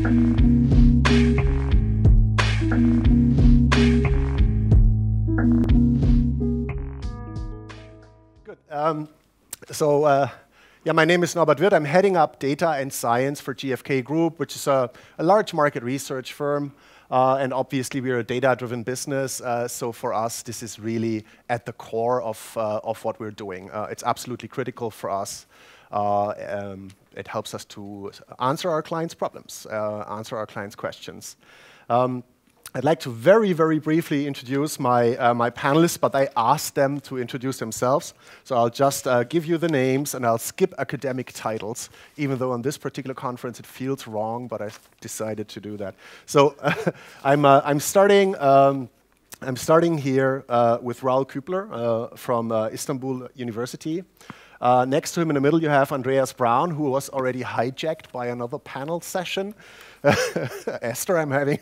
Good. Yeah, my name is Norbert Wirth. I'm heading up data and science for GfK Group, which is a large market research firm. And obviously, we're a data-driven business. So for us, this is really at the core of what we're doing. It's absolutely critical for us. It helps us to answer our clients' problems, answer our clients' questions. I'd like to very, very briefly introduce my panelists, but I asked them to introduce themselves. So I'll just give you the names, and I'll skip academic titles, even though on this particular conference it feels wrong, but I decided to do that. So I'm starting here with Raoul Kübler from Istanbul University. Next to him in the middle, you have Andreas Braun, who was already hijacked by another panel session. Esther, I'm having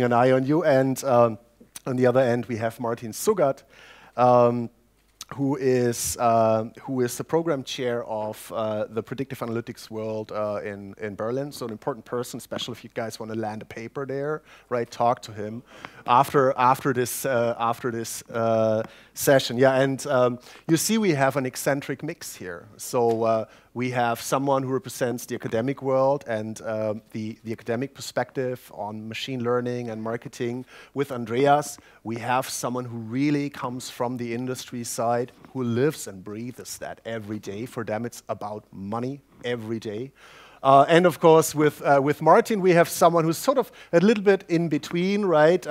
an eye on you. And on the other end, we have Martin Szugat, who is the program chair of the Predictive Analytics World in Berlin. So an important person, especially if you guys want to land a paper there, right? Talk to him after this session. Yeah, and you see we have an eccentric mix here. So we have someone who represents the academic world and the academic perspective on machine learning and marketing. With Andreas, we have someone who really comes from the industry side, who lives and breathes that every day. For them, it's about money every day. And of course, with Martin, we have someone who's sort of a little bit in between, right?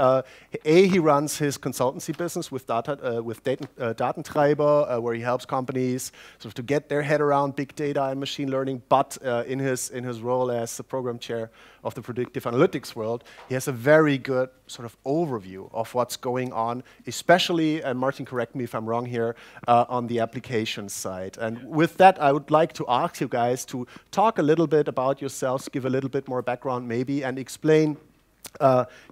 He runs his consultancy business with Datentreiber, where he helps companies sort of to get their head around big data and machine learning. But in his role as the program chair of the Predictive Analytics World, he has a very good sort of overview of what's going on, especially, and Martin, correct me if I'm wrong here, on the application side. And with that, I would like to ask you guys to talk a little bit about yourselves, give a little bit more background maybe, and explain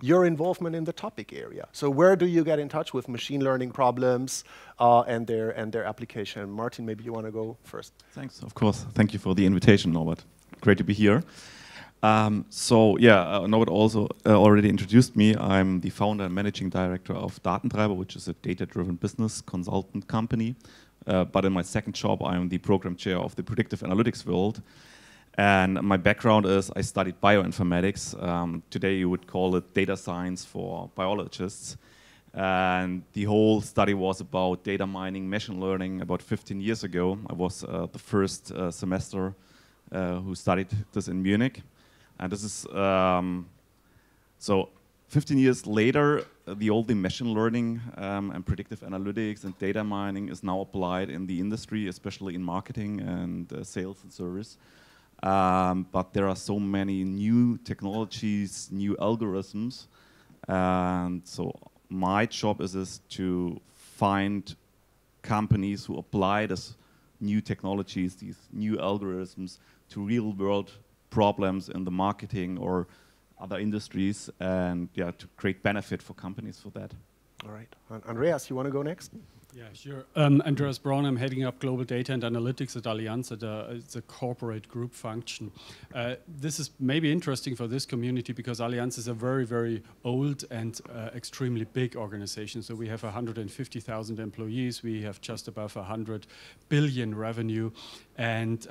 your involvement in the topic area. So where do you get in touch with machine learning problems and their application? Martin, maybe you want to go first. Thanks, of course. Thank you for the invitation, Norbert. Great to be here. Norbert also already introduced me. I'm the founder and managing director of Datentreiber, which is a data-driven business consultant company. But in my second job, I'm the program chair of the Predictive Analytics World. And my background is I studied bioinformatics. Today you would call it data science for biologists. And the whole study was about data mining, machine learning. About 15 years ago, I was the first semester who studied this in Munich. And this is, so 15 years later, the machine learning and predictive analytics and data mining is now applied in the industry, especially in marketing and sales and service. But there are so many new technologies, new algorithms. And so my job is to find companies who apply these new technologies, these new algorithms to real world problems in the marketing or other industries, and yeah, to create benefit for companies for that. All right. Andreas, you want to go next? Yeah, sure. Andreas Braun, I'm heading up global data and analytics at Allianz. It's a corporate group function. This is maybe interesting for this community because Allianz is a very, very old and extremely big organization. So we have 150,000 employees. We have just above 100 billion revenue. And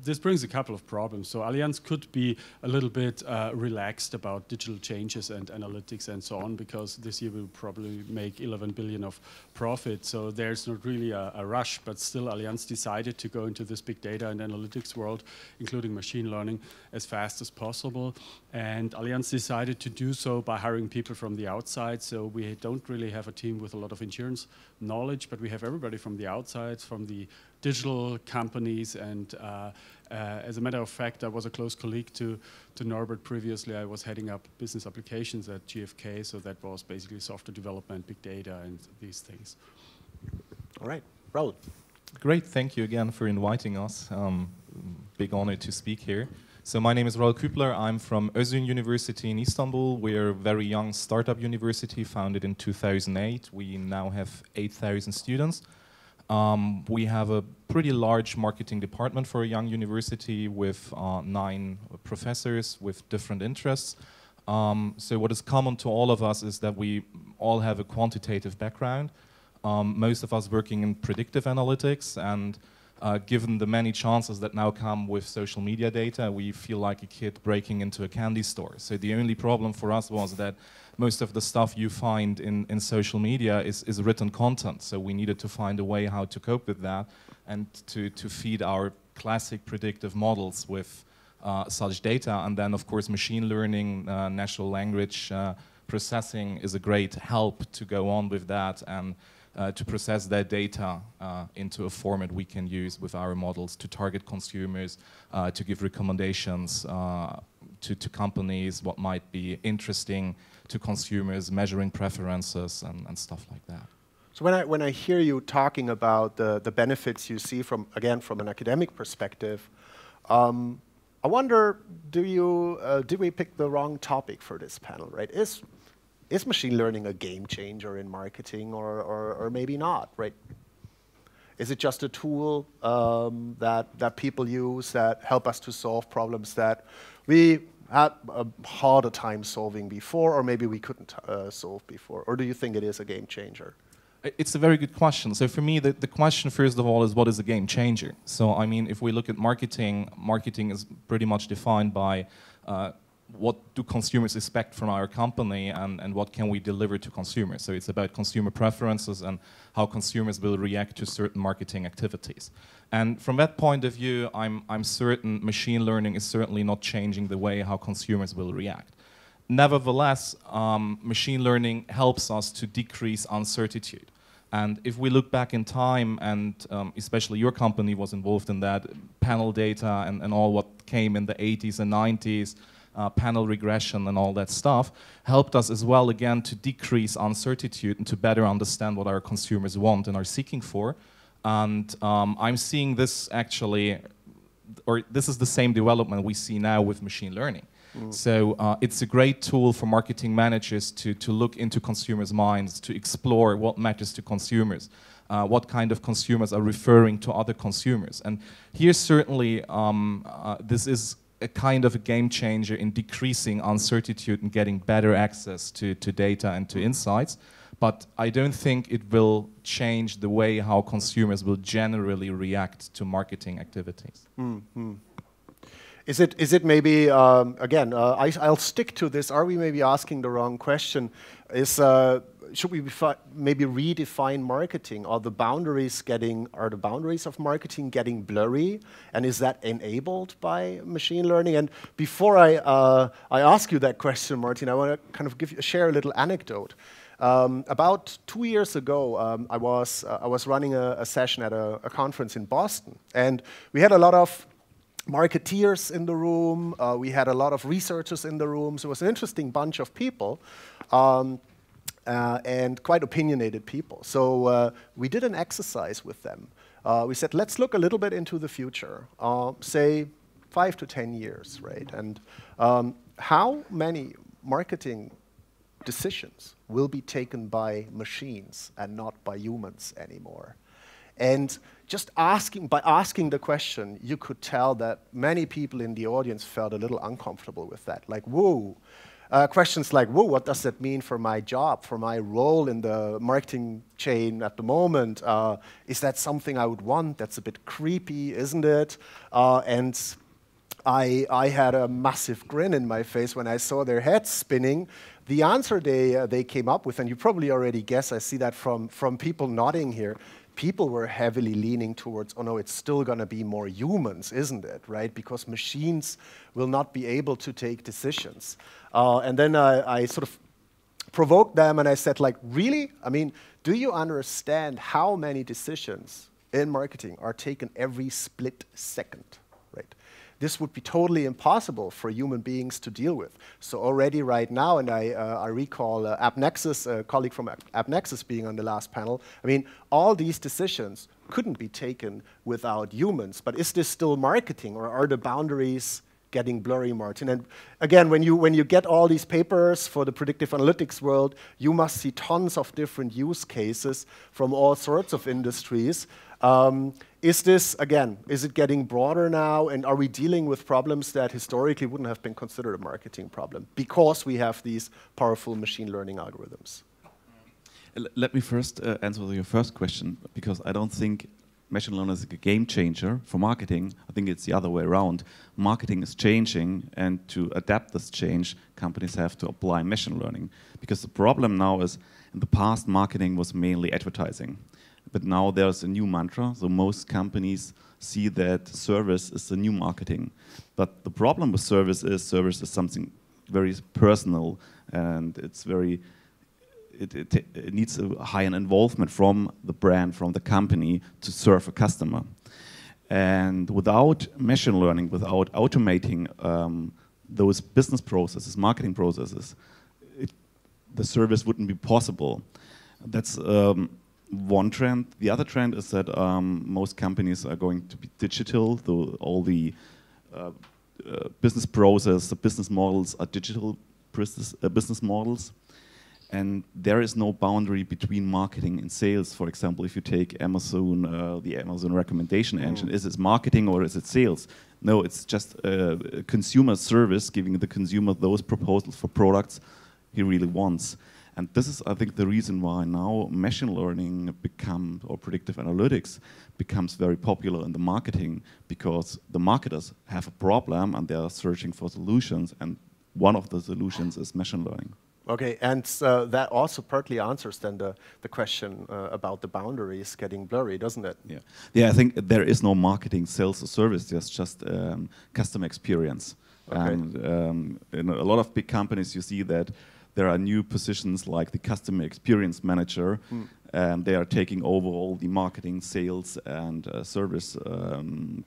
this brings a couple of problems. So Allianz could be a little bit relaxed about digital changes and analytics and so on, because this year we'll probably make 11 billion of profit. So there's not really a rush, but still Allianz decided to go into this big data and analytics world, including machine learning, as fast as possible. And Allianz decided to do so by hiring people from the outside. So we don't really have a team with a lot of insurance knowledge, but we have everybody from the outside, from the digital companies. And as a matter of fact, I was a close colleague to Norbert previously. I was heading up business applications at GfK, so that was basically software development, big data, and these things. All right, Raoul. Great, thank you again for inviting us. Big honor to speak here. So my name is Raoul Kübler. I'm from Ozyegin University in Istanbul. We're a very young startup university founded in 2008. We now have 8,000 students. We have a pretty large marketing department for a young university with 9 professors with different interests. So what is common to all of us is that we all have a quantitative background. Most of us working in predictive analytics, and given the many chances that now come with social media data, we feel like a kid breaking into a candy store. So the only problem for us was that most of the stuff you find in social media is written content. So we needed to find a way how to cope with that and to feed our classic predictive models with such data. And then, of course, machine learning, natural language processing is a great help to go on with that and to process that data into a format we can use with our models to target consumers, to give recommendations to companies, what might be interesting to consumers, measuring preferences and stuff like that. So when I hear you talking about the benefits you see from an academic perspective, I wonder, did we pick the wrong topic for this panel, right? Is machine learning a game changer in marketing or maybe not, right? Is it just a tool that people use that help us to solve problems that we had a harder time solving before, or maybe we couldn't solve before? Or do you think it is a game changer? It's a very good question. So for me, the question, first of all, is what is a game changer? So, I mean, if we look at marketing, marketing is pretty much defined by what do consumers expect from our company and what can we deliver to consumers. So it's about consumer preferences and how consumers will react to certain marketing activities. And from that point of view, I'm certain machine learning is certainly not changing the way how consumers will react. Nevertheless, machine learning helps us to decrease uncertainty. And if we look back in time, and especially your company was involved in that, panel data and all what came in the 80s and 90s, panel regression and all that stuff, helped us as well, again, to decrease uncertainty and to better understand what our consumers want and are seeking for. And I'm seeing this actually, or this is the same development we see now with machine learning. So it's a great tool for marketing managers to look into consumers' minds, to explore what matters to consumers, what kind of consumers are referring to other consumers. And here certainly this is a kind of a game changer in decreasing uncertainty and getting better access to data and to insights. But I don't think it will change the way how consumers will generally react to marketing activities. Mm-hmm. Is it maybe, again, I'll stick to this. Are we maybe asking the wrong question? Should we maybe redefine marketing? Are the boundaries of marketing getting blurry? And is that enabled by machine learning? And before I ask you that question, Martin, I want to kind of share a little anecdote. About 2 years ago, I was running a session at a conference in Boston, and we had a lot of marketeers in the room. We had a lot of researchers in the room. So it was an interesting bunch of people and quite opinionated people. So we did an exercise with them. We said, let's look a little bit into the future, say 5 to 10 years, right? And how many marketing decisions will be taken by machines and not by humans anymore? And just by asking the question, you could tell that many people in the audience felt a little uncomfortable with that. Like, whoa. Questions like, whoa, what does that mean for my job, for my role in the marketing chain at the moment? Is that something I would want? That's a bit creepy, isn't it? And I had a massive grin in my face when I saw their heads spinning. The answer they came up with, and you probably already guessed, I see that from people nodding here, people were heavily leaning towards, oh no, it's still going to be more humans, isn't it, right? Because machines will not be able to take decisions. And then I sort of provoked them and I said, like, really? I mean, do you understand how many decisions in marketing are taken every split second, right? This would be totally impossible for human beings to deal with. So already right now, and I recall AppNexus, a colleague from AppNexus being on the last panel, I mean, all these decisions couldn't be taken without humans. But is this still marketing, or are the boundaries getting blurry, Martin. And again, when you get all these papers for the predictive analytics world, you must see tons of different use cases from all sorts of industries. Is this, again, is it getting broader now, and are we dealing with problems that historically wouldn't have been considered a marketing problem because we have these powerful machine learning algorithms? Let me first answer your first question, because I don't think machine learning is a game changer for marketing. I think it's the other way around. Marketing is changing, and to adapt this change, companies have to apply machine learning. Because the problem now is, in the past, marketing was mainly advertising. But now there's a new mantra, so most companies see that service is the new marketing. But the problem with service is something very personal, and it's very, it needs a high involvement from the brand, from the company to serve a customer. And without machine learning, without automating those business processes, marketing processes, the service wouldn't be possible. That's one trend. The other trend is that most companies are going to be digital. All the business process, the business models are digital business models. And there is no boundary between marketing and sales. For example, if you take Amazon, the Amazon recommendation engine, is it marketing or is it sales? No, it's just a consumer service, giving the consumer those proposals for products he really wants. And this is, I think, the reason why now machine learning or predictive analytics becomes very popular in the marketing, because the marketers have a problem and they are searching for solutions, and one of the solutions is machine learning. Okay, and that also partly answers then the question about the boundaries getting blurry, doesn't it? Yeah, yeah. I think there is no marketing, sales, or service. There's just customer experience. Okay. And in a lot of big companies, you see that there are new positions like the customer experience manager, and they are taking over all the marketing, sales, and service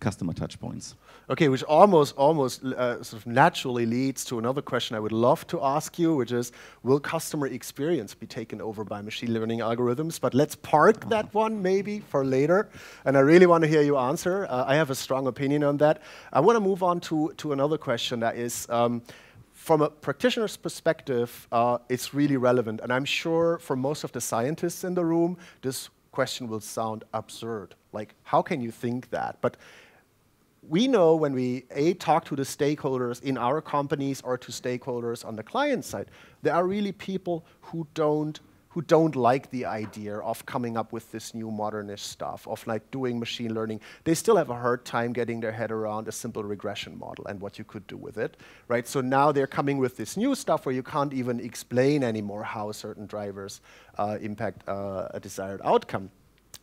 customer touch points. Okay, which almost sort of naturally leads to another question I would love to ask you, which is, will customer experience be taken over by machine learning algorithms? But let's park that one maybe for later, and I really want to hear you answer. I have a strong opinion on that. I want to move on to another question that is, from a practitioner's perspective, it's really relevant, and I'm sure for most of the scientists in the room, this question will sound absurd. Like, how can you think that? But we know when we talk to the stakeholders in our companies or to stakeholders on the client side, there are really people who don't like the idea of coming up with this new modernist stuff, of like doing machine learning. They still have a hard time getting their head around a simple regression model and what you could do with it, right? So now they're coming with this new stuff where you can't even explain anymore how certain drivers impact a desired outcome.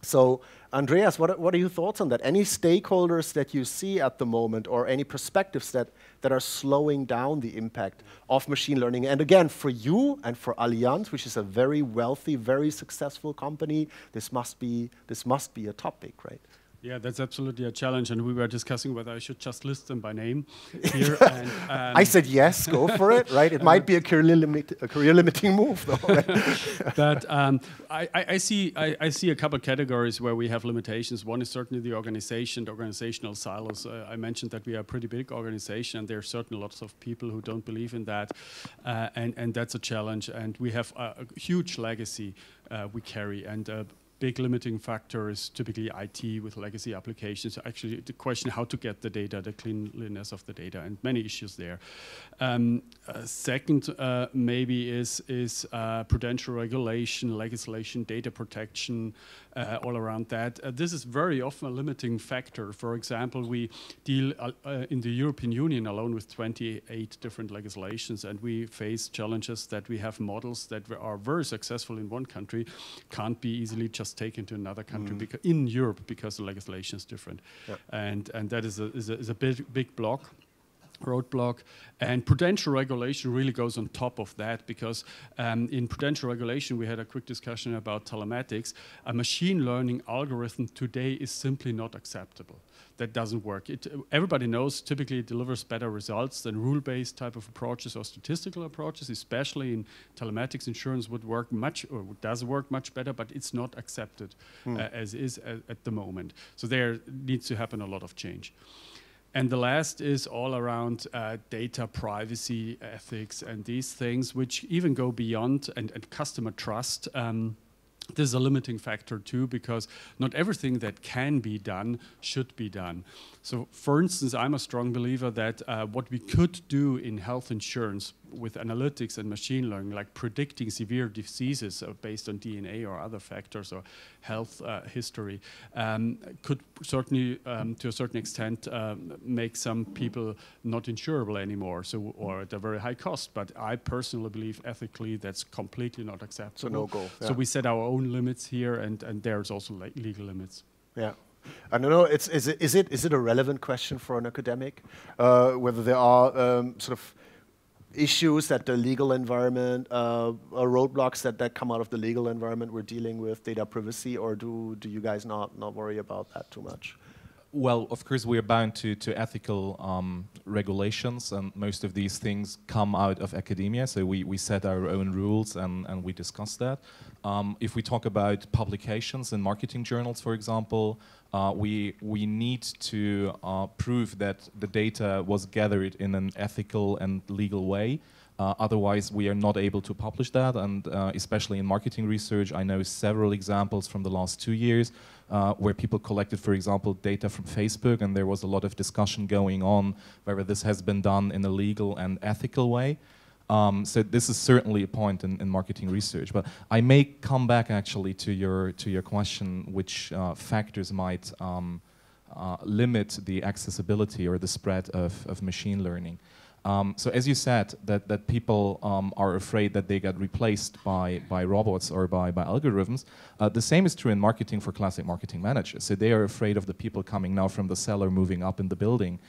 So, Andreas, what are your thoughts on that? Any stakeholders that you see at the moment, or any perspectives that are slowing down the impact of machine learning? And again, for you and for Allianz, which is a very wealthy, very successful company, this must be a topic, right? Yeah, that's absolutely a challenge, and we were discussing whether I should just list them by name here. And, I said yes, go for it, right? It might be a career-limiting move, though. Right? But I see a couple categories where we have limitations. One is certainly the organization, the organizational silos. I mentioned that we are a pretty big organization, and there are certainly lots of people who don't believe in that, and that's a challenge. And we have a huge legacy we carry, and big limiting factor is typically IT with legacy applications. Actually, the question how to get the data, the cleanliness of the data, and many issues there. Second, maybe is prudential regulation, legislation, data protection, all around that. This is very often a limiting factor. For example, we deal in the European Union alone with 28 different legislations, and we face challenges that we have models that are very successful in one country, can't be easily just taken to another country because in Europe, because the legislation is different. Yep. And that is a big block. Roadblock, and prudential regulation really goes on top of that, because in prudential regulation we had a quick discussion about telematics. A machine learning algorithm today is simply not acceptable. That doesn't work. Everybody knows typically it delivers better results than rule-based type of approaches or statistical approaches, especially in telematics. Insurance would work does work much better, but it's not accepted as is at the moment. So there needs to happen a lot of change. And the last is all around data privacy, ethics, and these things, which even go beyond and customer trust. This is a limiting factor too, because not everything that can be done should be done. So for instance, I'm a strong believer that what we could do in health insurance with analytics and machine learning, like predicting severe diseases based on DNA or other factors or health history, could certainly, to a certain extent, make some people not insurable anymore, so, or at a very high cost. But I personally believe ethically that's completely not acceptable. So no go. Yeah. So we set our own limits here, and there's also legal limits. Yeah. I don't know. Is it a relevant question for an academic? Whether there are sort of issues that the legal environment, or roadblocks that come out of the legal environment we're dealing with, data privacy, or do you guys not worry about that too much? Well, of course, we are bound to ethical regulations, and most of these things come out of academia, so we set our own rules and we discuss that. If we talk about publications in marketing journals, for example, we need to prove that the data was gathered in an ethical and legal way. Otherwise, we are not able to publish that, and especially in marketing research, I know several examples from the last 2 years where people collected, for example, data from Facebook, and there was a lot of discussion going on whether this has been done in a legal and ethical way. So this is certainly a point in marketing research. But I may come back actually to your question, which factors might limit the accessibility or the spread of machine learning. So as you said, that people are afraid that they get replaced by robots or by algorithms. The same is true in marketing for classic marketing managers. So they are afraid of the people coming now from the cellar moving up in the building.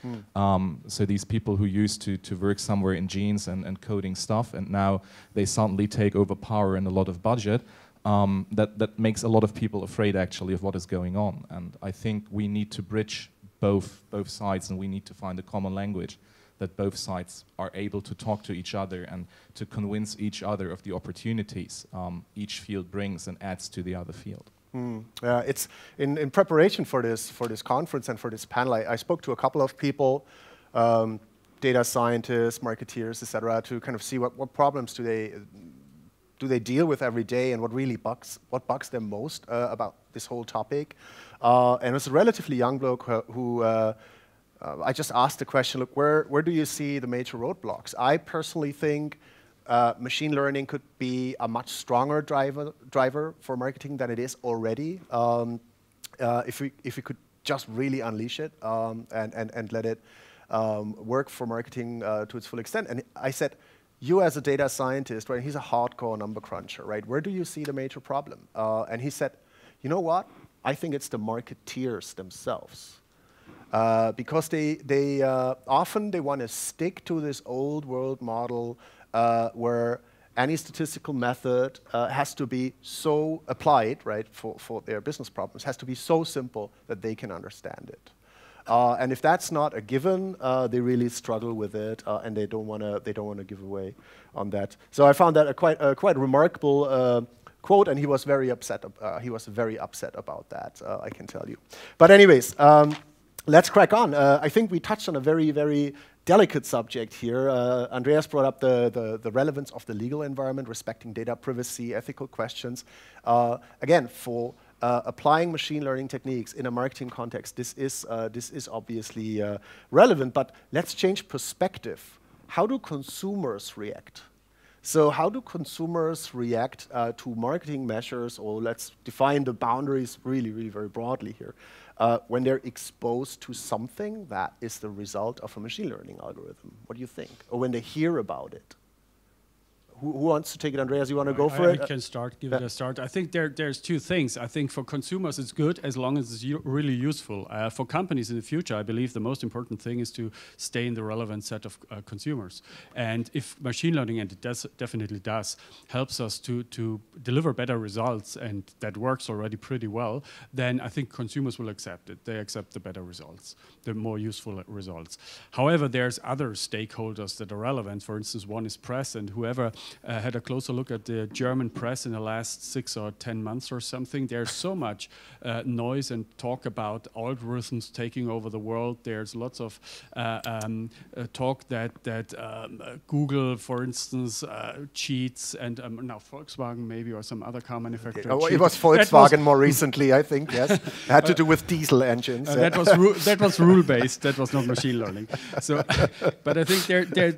So these people who used to work somewhere in jeans and coding stuff, and now they suddenly take over power and a lot of budget. That makes a lot of people afraid actually of what is going on. And I think we need to bridge both sides, and we need to find a common language that both sides are able to talk to each other and to convince each other of the opportunities each field brings and adds to the other field. It's in preparation for this conference and for this panel, I spoke to a couple of people, data scientists, marketeers, etc., to kind of see what problems do they deal with every day, and what really bugs them most about this whole topic. And it was a relatively young bloke who I just asked the question, look, where do you see the major roadblocks? I personally think machine learning could be a much stronger driver for marketing than it is already. If we could just really unleash it and let it work for marketing to its full extent. And I said, you as a data scientist, right? He's a hardcore number cruncher, right? Where do you see the major problem? And he said, you know what? I think it's the marketeers themselves. Because they often want to stick to this old world model where any statistical method has to be so applied, right, for their business problems, has to be so simple that they can understand it. And if that's not a given, they really struggle with it, and they don't want to give away on that. So I found that a quite remarkable quote, and he was very upset. He was very upset about that, I can tell you. But anyways. Let's crack on. I think we touched on a very, very delicate subject here. Andreas brought up the relevance of the legal environment, respecting data privacy, ethical questions. Again, for applying machine learning techniques in a marketing context, this is obviously relevant, but let's change perspective. How do consumers react? So how do consumers react to marketing measures, or let's define the boundaries really, really very broadly here, when they're exposed to something that is the result of a machine learning algorithm? What do you think? Or when they hear about it? Who wants to take it? Andreas, you want to go for it? I can start, give it a start. I think there's two things. I think for consumers it's good as long as it's really useful. For companies in the future, I believe the most important thing is to stay in the relevant set of consumers. And if machine learning, and it definitely does, helps us to deliver better results, and that works already pretty well, then I think consumers will accept it. They accept the better results, the more useful results. However, there's other stakeholders that are relevant. For instance, one is press, and whoever had a closer look at the German press in the last 6 or 10 months or something, there's so much noise and talk about algorithms taking over the world. There's lots of talk that Google, for instance, cheats, and now Volkswagen maybe, or some other car manufacturer. Oh, it was Volkswagen more recently, I think. Yes, it had to do with diesel engines. That was rule-based. That was not machine learning. So, but I think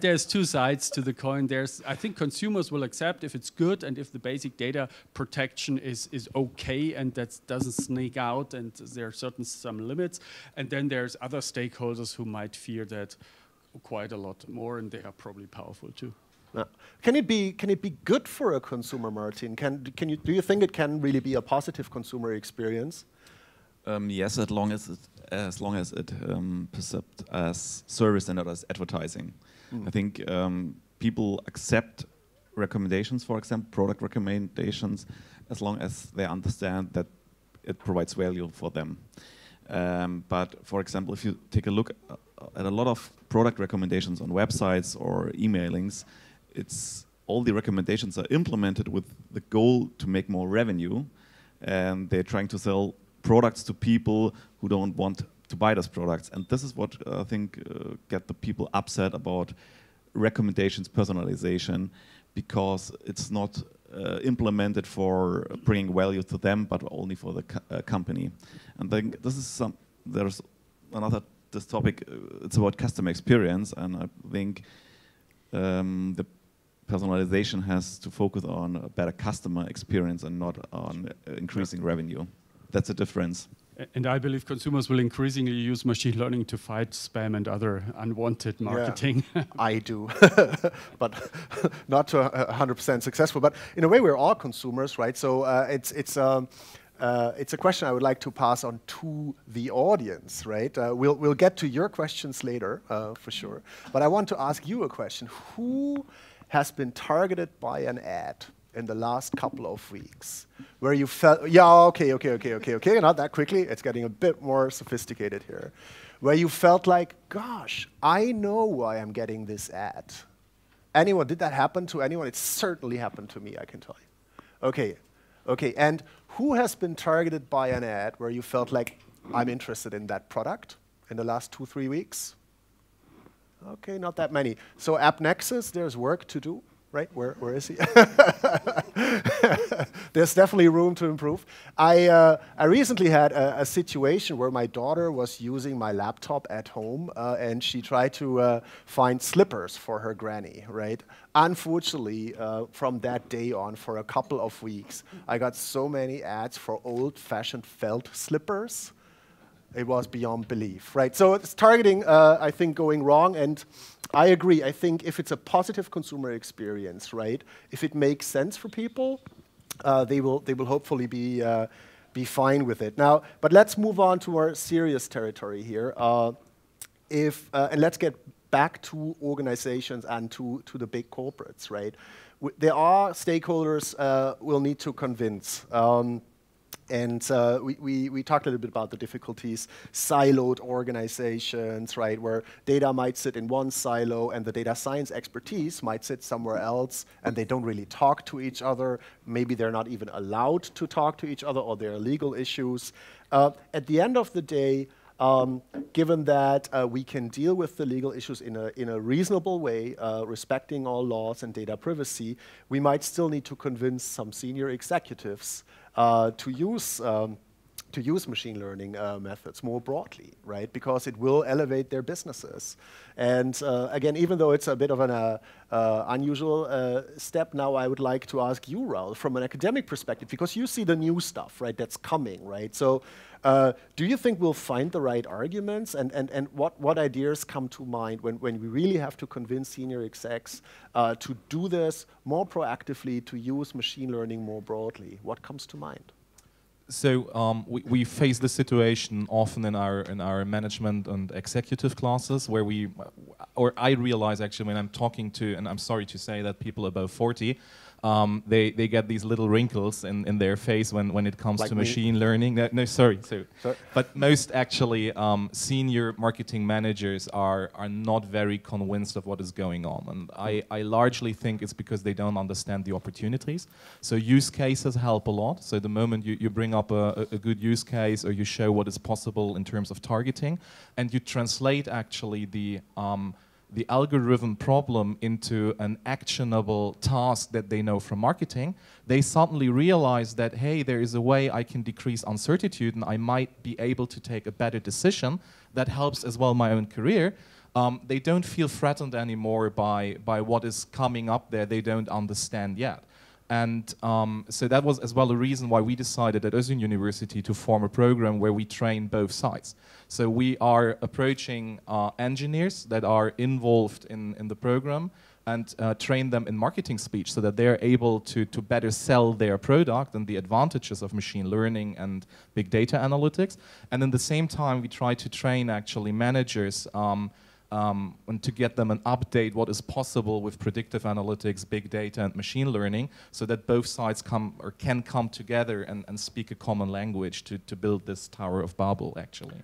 there's two sides to the coin. I think consumers will accept if it's good and if the basic data protection is okay and that doesn't sneak out and there are some limits. And then there's other stakeholders who might fear that quite a lot more, and they are probably powerful too. Can it be good for a consumer, Martin? Do you think it can really be a positive consumer experience? Yes, as long as it perceived as service and not as advertising. I think people accept recommendations, for example, product recommendations, as long as they understand that it provides value for them. But for example, if you take a look at a lot of product recommendations on websites or emailings, all the recommendations are implemented with the goal to make more revenue, and they're trying to sell products to people who don't want to buy those products. And this is what I think get the people upset about recommendations, personalization, because it's not implemented for bringing value to them, but only for the company. And then there's this topic, it's about customer experience, and I think the personalization has to focus on a better customer experience and not on increasing revenue. That's a difference. And I believe consumers will increasingly use machine learning to fight spam and other unwanted marketing. Yeah, I do, but not to 100% successful. But in a way, we're all consumers, right? So it's a question I would like to pass on to the audience, right? We'll get to your questions later, for sure. But I want to ask you a question. Who has been targeted by an ad in the last couple of weeks where you felt, okay, not that quickly, it's getting a bit more sophisticated here, where you felt like, gosh, I know why I'm getting this ad. Anyone, did that happen to anyone? It certainly happened to me, I can tell you. Okay, and who has been targeted by an ad where you felt like, I'm interested in that product in the last 2-3 weeks? Okay, not that many. So AppNexus, there's work to do. Right, where is he? There's definitely room to improve. I recently had a situation where my daughter was using my laptop at home, and she tried to find slippers for her granny, right? Unfortunately, from that day on, for a couple of weeks, I got so many ads for old-fashioned felt slippers. It was beyond belief, right? So it's targeting, I think, going wrong, and I agree. I think if it's a positive consumer experience, right, if it makes sense for people, they will hopefully be fine with it. Now, but let's move on to our serious territory here. And let's get back to organizations and to the big corporates, right? There are stakeholders we'll need to convince. And we talked a little bit about the difficulties, siloed organizations, right, where data might sit in one silo and the data science expertise might sit somewhere else, and they don't really talk to each other. Maybe they're not even allowed to talk to each other, or there are legal issues. At the end of the day, given that we can deal with the legal issues in a reasonable way, respecting all laws and data privacy, we might still need to convince some senior executives to use machine learning methods more broadly, right? Because it will elevate their businesses. And again, even though it's a bit of an unusual step now, I would like to ask you, Raoul, from an academic perspective, because you see the new stuff, right, that's coming, right? So do you think we'll find the right arguments, and what ideas come to mind when we really have to convince senior execs to do this more proactively, to use machine learning more broadly? What comes to mind? So we face this situation often in our management and executive classes, where I realize actually when I'm talking to, and I'm sorry to say that, people above 40, they get these little wrinkles in their face when it comes like to me. machine learning. No, sorry. But most actually senior marketing managers are not very convinced of what is going on, and I largely think it's because they don't understand the opportunities. So use cases help a lot. So the moment you bring up a good use case, or you show what is possible in terms of targeting, and you translate actually the algorithm problem into an actionable task that they know from marketing, they suddenly realize that, hey, there is a way I can decrease uncertainty and I might be able to take a better decision that helps as well my own career. They don't feel threatened anymore by what is coming up there they don't understand yet. And so that was as well the reason why we decided at Ozyegin University to form a program where we train both sides. So we are approaching engineers that are involved in the program and train them in marketing speech so that they're able to better sell their product and the advantages of machine learning and big data analytics. And at the same time, we try to train actually managers and to get them an update what is possible with predictive analytics, big data, and machine learning, so that both sides can come together and speak a common language to build this Tower of Babel, actually.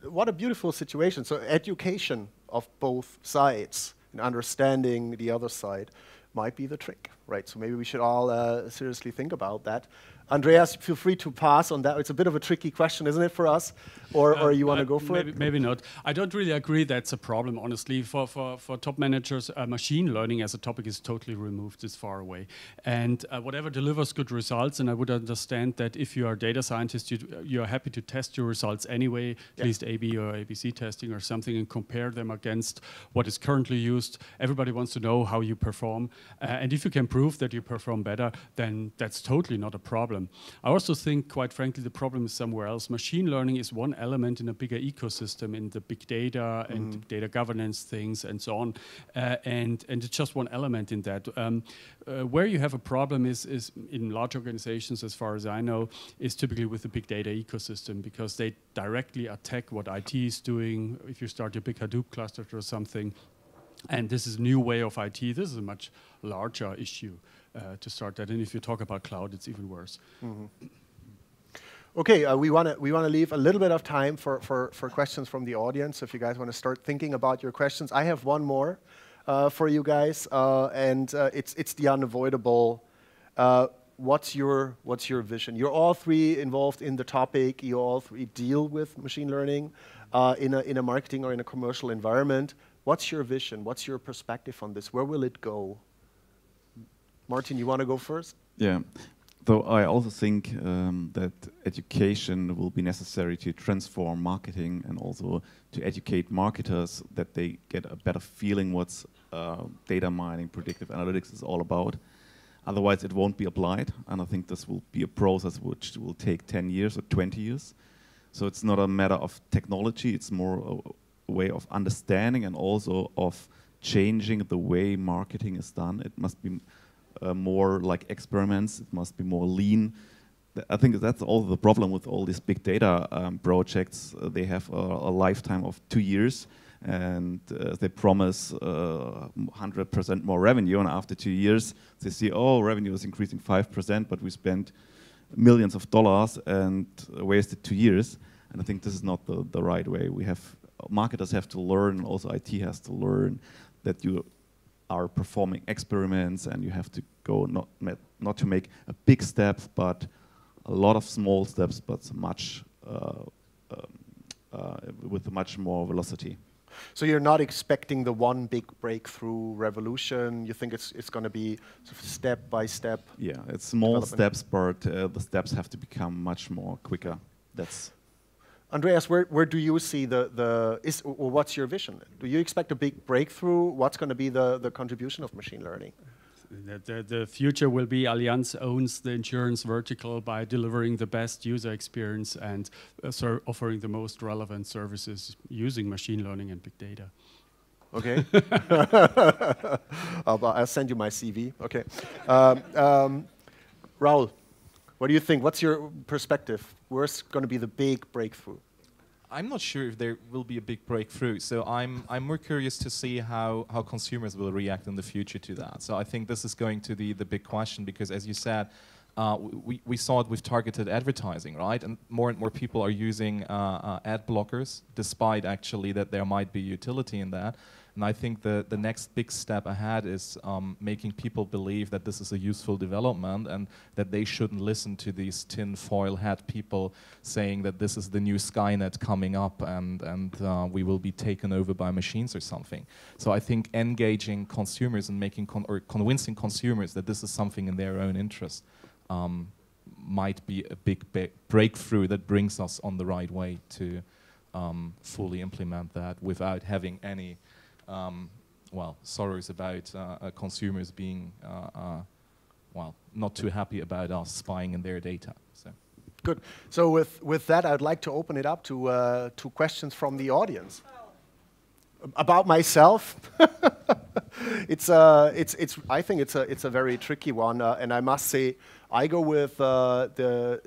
What a beautiful situation. So education of both sides and understanding the other side might be the trick, right? So maybe we should all seriously think about that. Andreas, feel free to pass on that. It's a bit of a tricky question, isn't it, for us? Or you want to go for it? Maybe not. I don't really agree that's a problem, honestly. For top managers, machine learning as a topic is totally removed, it's far away. And whatever delivers good results, and I would understand that if you are a data scientist, you're happy to test your results anyway, at least A/B or ABC testing or something, and compare them against what is currently used. Everybody wants to know how you perform. And if you can prove that you perform better, then that's totally not a problem. I also think, quite frankly, the problem is somewhere else. Machine learning is one element in a bigger ecosystem, in the big data and data governance things and so on. And it's just one element in that. Where you have a problem is in large organizations, as far as I know, is typically with the big data ecosystem, because they directly attack what IT is doing. If you start your big Hadoop cluster or something, and this is a new way of IT, this is a much larger issue. To start that, and if you talk about cloud, it's even worse. Okay, we want to leave a little bit of time for questions from the audience. If you guys want to start thinking about your questions, I have one more for you guys, and it's the unavoidable. What's your vision? You're all three involved in the topic. You all three deal with machine learning in a marketing or in a commercial environment. What's your vision? What's your perspective on this? Where will it go? Martin, you want to go first? Yeah, though I also think that education will be necessary to transform marketing and also to educate marketers that they get a better feeling what's data mining, predictive analytics is all about. Otherwise, it won't be applied, and I think this will be a process which will take 10 years or 20 years. So it's not a matter of technology, it's more a way of understanding and also of changing the way marketing is done. It must be more like experiments, it must be more lean. I think that's also the problem with all these big data projects. They have a lifetime of 2 years, and they promise 100% more revenue, and after 2 years they see, oh, revenue is increasing 5%, but we spent millions of dollars and wasted 2 years. And I think this is not the right way. Marketers have to learn, and also IT has to learn that you are performing experiments, and you have to go not to make a big step, but a lot of small steps, but much with much more velocity. So you're not expecting the one big breakthrough revolution. You think it's going to be sort of step by step? Yeah, it's small steps, but the steps have to become much more quicker. That's. Andreas, where do you see or what's your vision? Do you expect a big breakthrough? What's going to be the contribution of machine learning? The future will be Allianz owns the insurance vertical by delivering the best user experience and offering the most relevant services using machine learning and big data. Okay. I'll send you my CV. Okay. Raoul, what do you think? What's your perspective? Where's going to be the big breakthrough? I'm not sure if there will be a big breakthrough. So I'm more curious to see how consumers will react in the future to that. So I think this is going to be the big question, because as you said, we saw it with targeted advertising, right? And more people are using ad blockers, despite actually that there might be utility in that. And I think the next big step ahead is making people believe that this is a useful development and that they shouldn't listen to these tin-foil hat people saying that this is the new Skynet coming up and we will be taken over by machines or something. So I think engaging consumers and making or convincing consumers that this is something in their own interest might be a big breakthrough that brings us on the right way to fully implement that without having any sorrows about consumers being, not too happy about us spying in their data. So. Good. So with that, I'd like to open it up to questions from the audience. About myself, I think it's a very tricky one, and I must say, I go with the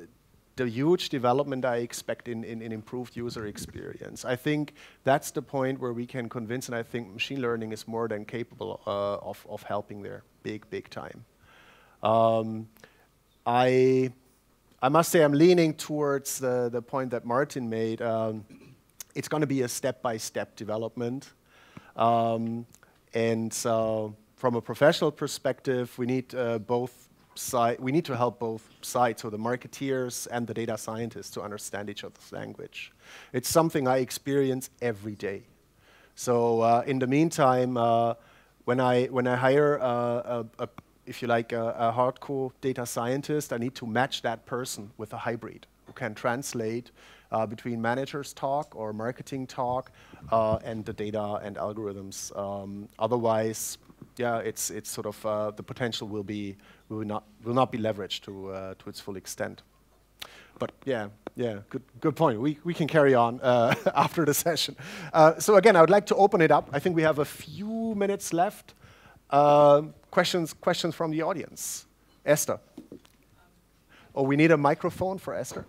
huge development I expect in improved user experience. I think that's the point where we can convince, and I think machine learning is more than capable of helping there, big time. I must say I'm leaning towards the point that Martin made. It's going to be a step-by-step development. And so from a professional perspective, we need we need to help both sides, so the marketeers and the data scientists, to understand each other's language. It's something I experience every day. So in the meantime, when I hire if you like a hardcore data scientist, I need to match that person with a hybrid who can translate between managers talk or marketing talk and the data and algorithms. Otherwise, yeah, it's sort of the potential will not be leveraged to its full extent. But yeah, good point. We can carry on after the session. So again, I would like to open it up. I think we have a few minutes left. Questions from the audience. Esther. Oh, we need a microphone for Esther.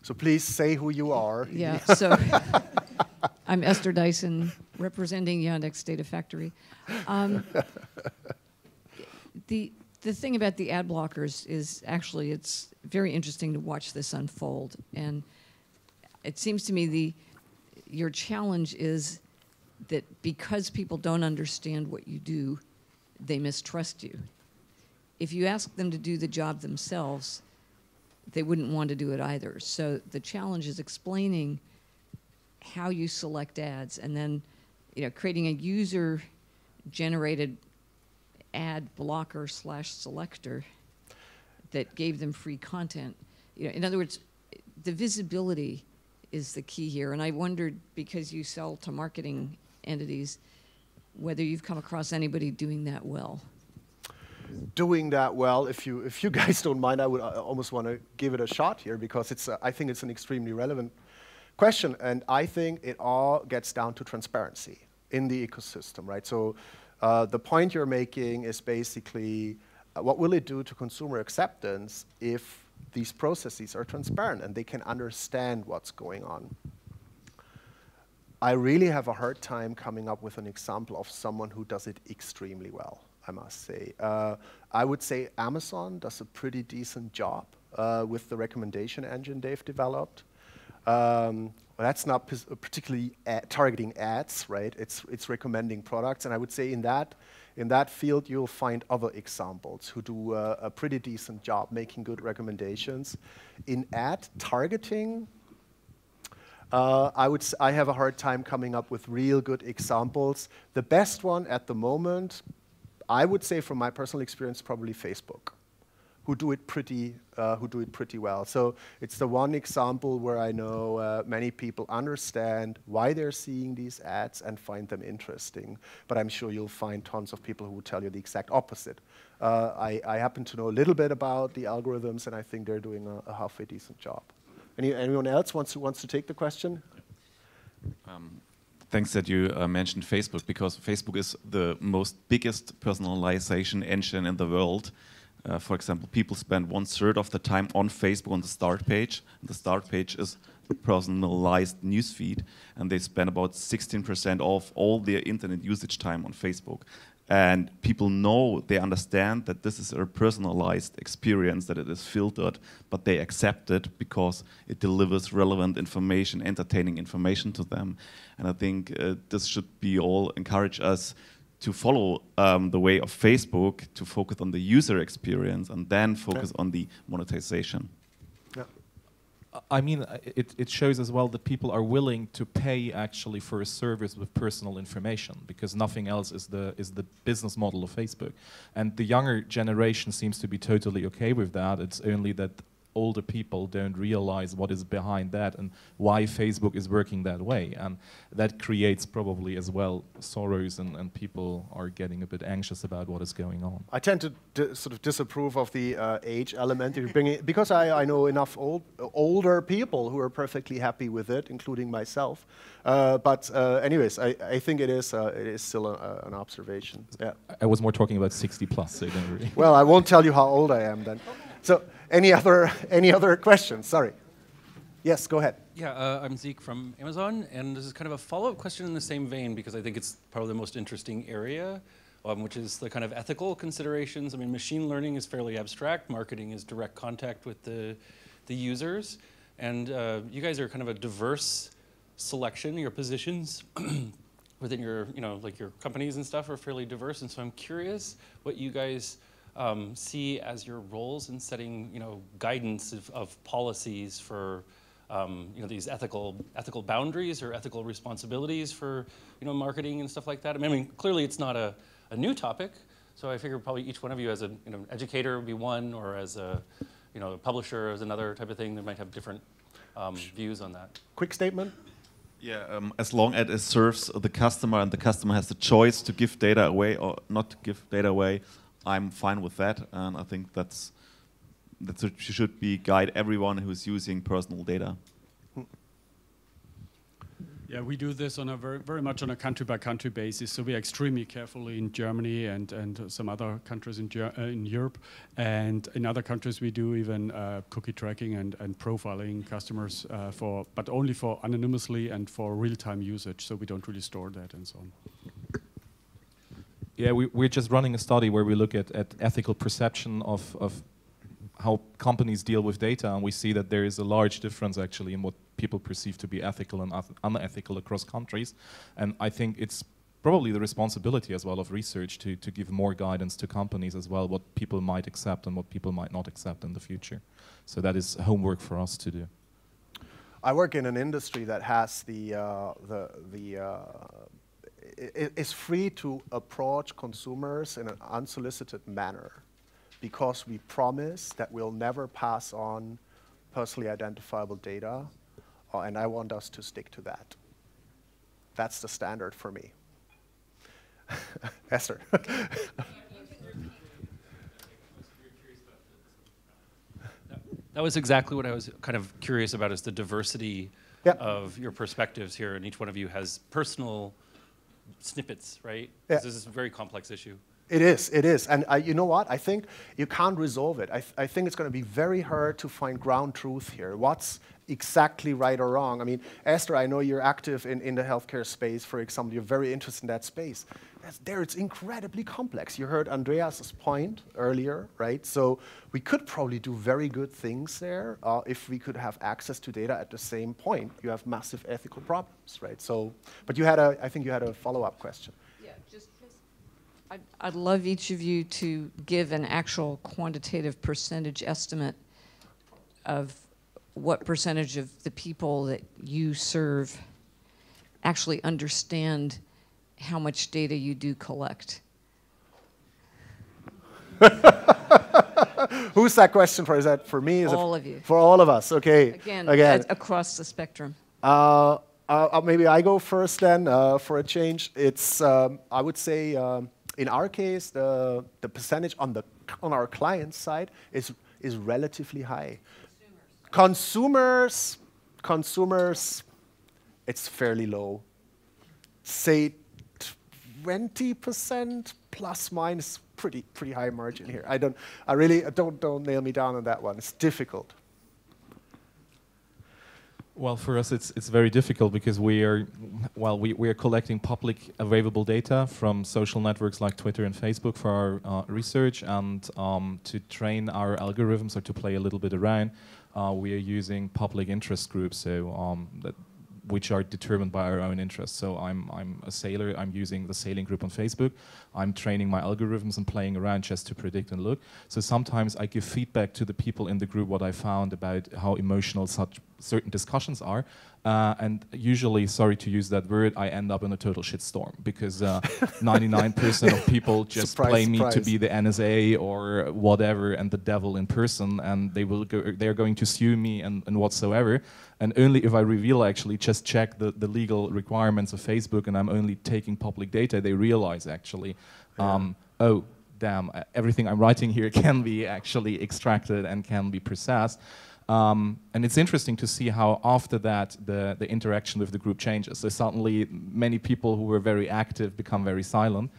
So please say who you are. Yeah, so I'm Esther Dyson, representing Yandex Data Factory. The thing about the ad blockers is actually it's very interesting to watch this unfold. And it seems to me your challenge is that because people don't understand what you do, they mistrust you. If you ask them to do the job themselves, they wouldn't want to do it either. So the challenge is explaining how you select ads and then creating a user-generated ad blocker / selector that gave them free content. In other words, the visibility is the key here. And I wondered, because you sell to marketing entities, whether you've come across anybody doing that well. Doing that well, if you guys don't mind, I would almost want to give it a shot here, because I think it's an extremely relevant question, and I think it all gets down to transparency in the ecosystem, right? So the point you're making is basically what will it do to consumer acceptance if these processes are transparent and they can understand what's going on? I really have a hard time coming up with an example of someone who does it extremely well, I must say. I would say Amazon does a pretty decent job with the recommendation engine they've developed. Well, that's not particularly targeting ads, right? It's recommending products, and I would say in that field you'll find other examples who do a pretty decent job making good recommendations. In ad targeting, I have a hard time coming up with real good examples. The best one at the moment, I would say from my personal experience, probably Facebook, who do it pretty well. So it's the one example where I know many people understand why they're seeing these ads and find them interesting. But I'm sure you'll find tons of people who will tell you the exact opposite. I happen to know a little bit about the algorithms, and I think they're doing a halfway decent job. Anyone else wants to take the question? Thanks that you mentioned Facebook, because Facebook is the biggest personalization engine in the world. For example, people spend 1/3 of the time on Facebook on the start page. The start page is a personalized newsfeed, and they spend about 16% of all their internet usage time on Facebook. And people know, they understand that this is a personalized experience, that it is filtered, but they accept it because it delivers relevant information, entertaining information to them. And I think this should be all encourage us to follow the way of Facebook, to focus on the user experience and then focus on the monetization. I mean, it shows as well that people are willing to pay actually for a service with personal information, because nothing else is the business model of Facebook. And the younger generation seems to be totally okay with that. It's only that older people don't realize what is behind that and why Facebook is working that way. And that creates probably as well sorrows, and people are getting a bit anxious about what is going on. I tend to sort of disapprove of the age element you're bringing, because I know enough older people who are perfectly happy with it, including myself. But anyways, I think it is still an observation. Yeah. I was more talking about 60 plus, so don't really. Well, I won't tell you how old I am then. So, any other questions? Sorry. Yes, go ahead. Yeah, I'm Zeke from Amazon, and this is kind of a follow-up question in the same vein, because I think it's probably the most interesting area, which is the kind of ethical considerations. I mean, machine learning is fairly abstract. Marketing is direct contact with the users, and you guys are kind of a diverse selection. Your positions within your, like your companies and stuff are fairly diverse, and so I'm curious what you guys see as your roles in setting, guidance of policies for, these ethical boundaries or ethical responsibilities for, marketing and stuff like that. I mean, clearly it's not a new topic, so I figure probably each one of you as an educator would be one, or as a, a publisher as another type of thing. They might have different views on that. Quick statement. Yeah, as long as it serves the customer and the customer has the choice to give data away or not to give data away, I'm fine with that, and I think that's what should be guide everyone who's using personal data. Yeah, we do this on a very much on a country-by-country basis. So we are extremely careful in Germany and some other countries in Europe, and in other countries we do even cookie tracking and profiling customers but only for anonymously and for real-time usage. So we don't really store that and so on. Yeah, we're just running a study where we look at ethical perception of how companies deal with data, and we see that there is a large difference actually in what people perceive to be ethical and unethical across countries. And I think it's probably the responsibility as well of research to give more guidance to companies as well, what people might accept and what people might not accept in the future. So that is homework for us to do. I work in an industry that has is free to approach consumers in an unsolicited manner, because we promise that we'll never pass on personally identifiable data, and I want us to stick to that. That's the standard for me. Esther. That was exactly what I was kind of curious about, is the diversity of your perspectives here, and each one of you has personal snippets, right? Yeah. This is a very complex issue. It is. And you know what? I think you can't resolve it. I think it's going to be very hard to find ground truth here. What's exactly right or wrong? I mean, Esther, I know you're active in the healthcare space, for example. You're very interested in that space. It's incredibly complex. You heard Andreas' point earlier, right? So we could probably do very good things there if we could have access to data at the same point. You have massive ethical problems, right? So, but I think you had a follow-up question. Yeah, just I'd love each of you to give an actual quantitative percentage estimate of what percentage of the people that you serve actually understand how much data you do collect. Who's that question for? Is that for me? Is all it of you. For all of us, okay. Again. Across the spectrum. Maybe I go first then for a change. It's, I would say, in our case, the percentage on our client side is relatively high. Consumers, it's fairly low. Say 20% plus minus pretty high margin here. I really don't nail me down on that one. It's difficult. Well, for us, it's very difficult because we are collecting public available data from social networks like Twitter and Facebook for our research, and to train our algorithms or to play a little bit around, we are using public interest groups, so which are determined by our own interests. So I'm a sailor, I'm using the sailing group on Facebook, I'm training my algorithms and playing around just to predict and look. So sometimes I give feedback to the people in the group what I found about how emotional such certain discussions are. And usually, sorry to use that word, I end up in a total shitstorm because 99% of people just play me to be the NSA or whatever and the devil in person, and they're going to sue me and whatsoever. And only if I reveal, actually just check the legal requirements of Facebook and I'm only taking public data, they realize actually, oh, damn, everything I'm writing here can be actually extracted and can be processed. And it's interesting to see how after that the interaction with the group changes. So suddenly many people who were very active become very silent.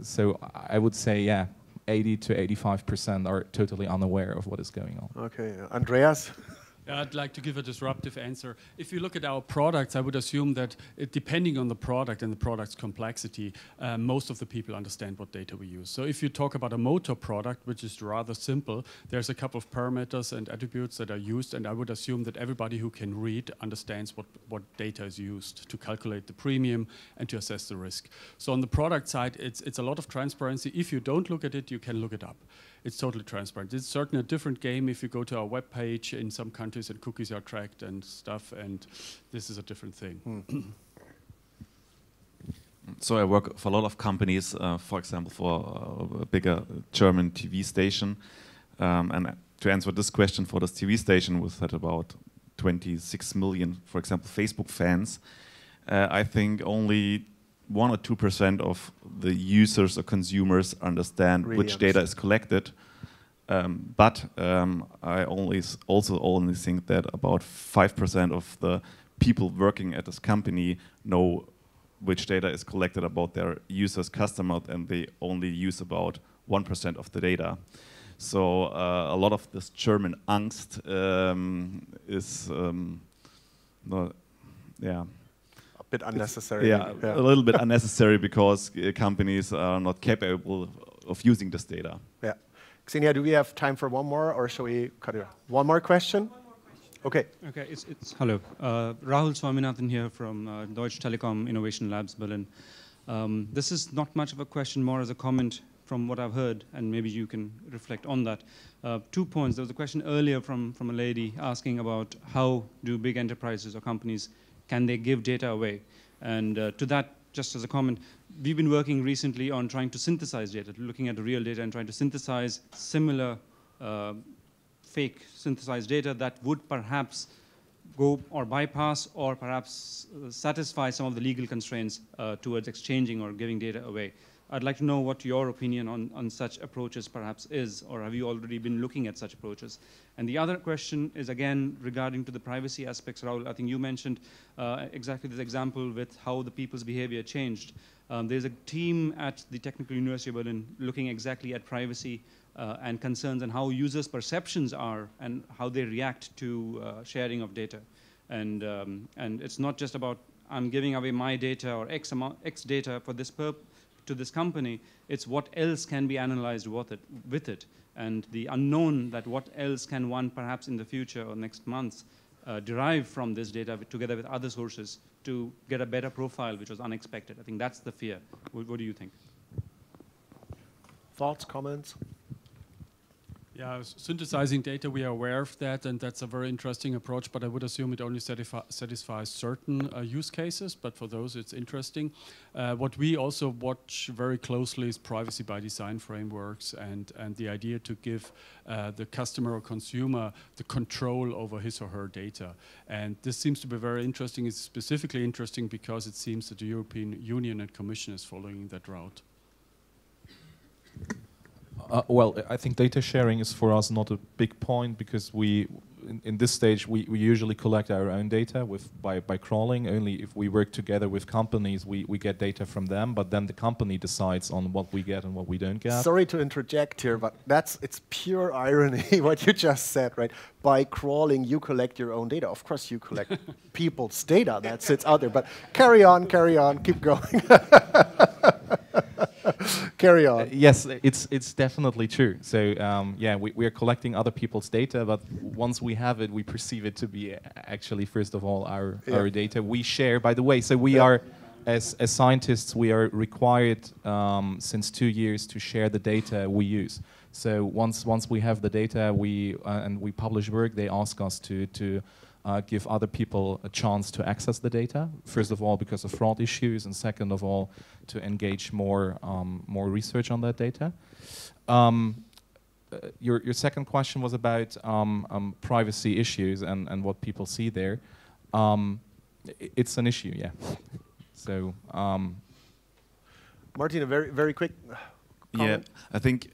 So I would say, yeah, 80 to 85% are totally unaware of what is going on. Okay, Andreas? Yeah, I'd like to give a disruptive answer. If you look at our products, I would assume that depending on the product and the product's complexity, most of the people understand what data we use. So if you talk about a motor product, which is rather simple, there's a couple of parameters and attributes that are used, and I would assume that everybody who can read understands what data is used to calculate the premium and to assess the risk. So on the product side, it's a lot of transparency. If you don't look at it, you can look it up. It's totally transparent. It's certainly a different game if you go to our web page in some countries and cookies are tracked and stuff, and this is a different thing. So I work for a lot of companies, for example, for a bigger German TV station. And to answer this question for this TV station, we had about 26 million, for example, Facebook fans. I think only 1 or 2% of the users or consumers understand which data is collected. But I also only think that about 5% of the people working at this company know which data is collected about their users, customers, and they only use about 1% of the data. So a lot of this German angst is bit unnecessary. Yeah, a little bit unnecessary because companies are not capable of using this data. Yeah. Xenia, do we have time for one more, or shall we cut it? One more question? Okay. Okay, hello. Raoul Swaminathan here from Deutsche Telekom Innovation Labs, Berlin. This is not much of a question, more as a comment from what I've heard, and maybe you can reflect on that. 2 points. There was a question earlier from a lady asking about how do big enterprises or companies, can they give data away? And to that, just as a comment, we've been working recently on trying to synthesize data, looking at the real data and trying to synthesize similar fake synthesized data that would perhaps go or bypass or perhaps satisfy some of the legal constraints towards exchanging or giving data away. I'd like to know what your opinion on such approaches perhaps is, or have you already been looking at such approaches? And the other question is, again, regarding to the privacy aspects. Raoul, I think you mentioned exactly this example with how the people's behavior changed. There's a team at the Technical University of Berlin looking exactly at privacy and concerns and how users' perceptions are and how they react to sharing of data. And it's not just about I'm giving away my data or X data for this purpose to this company, it's what else can be analyzed with it, and the unknown that what else can one perhaps in the future or next months derive from this data together with other sources to get a better profile which was unexpected. I think that's the fear. What do you think? Thoughts, comments? Yeah, synthesizing data, we are aware of that, and that's a very interesting approach, but I would assume it only satisfies certain use cases, but for those it's interesting. What we also watch very closely is privacy by design frameworks and the idea to give the customer or consumer the control over his or her data. And this seems to be very interesting. It's specifically interesting because it seems that the European Union and Commission is following that route. Well, I think data sharing is for us not a big point because in this stage, we usually collect our own data by crawling. Only if we work together with companies, we get data from them, but then the company decides on what we get and what we don't get. Sorry to interject here, but it's pure irony what you just said, right? By crawling, you collect your own data. Of course, you collect people's data that sits out there, but carry on, keep going. Carry on. Yes, it's definitely true. So yeah, we are collecting other people's data, but once we have it, we perceive it to be actually, first of all, our data. We share, by the way, so we are, as scientists, we are required since 2 years to share the data we use. So once we have the data, and we publish work, they ask us to give other people a chance to access the data. First of all, because of fraud issues, and second of all, to engage more research on that data. Your second question was about privacy issues and what people see there. It's an issue, yeah. So, Martin, a very quick comment. Yeah, I think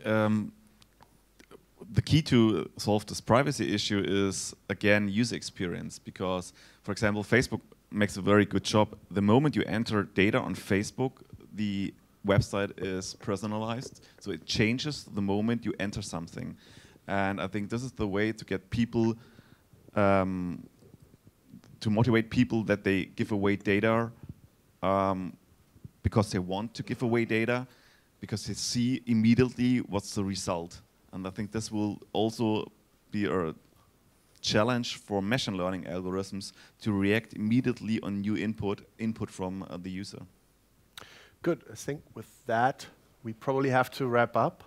the key to solve this privacy issue is, again, user experience. Because, for example, Facebook makes a very good job. The moment you enter data on Facebook, the website is personalized. So it changes the moment you enter something. And I think this is the way to get people, to motivate people that they give away data because they want to give away data, because they see immediately what's the result. And I think this will also be a challenge for machine learning algorithms to react immediately on new input from the user. Good. I think with that, we probably have to wrap up.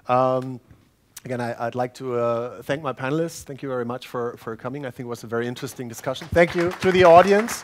Again, I'd like to thank my panelists. Thank you very much for coming. I think it was a very interesting discussion. Thank you to the audience.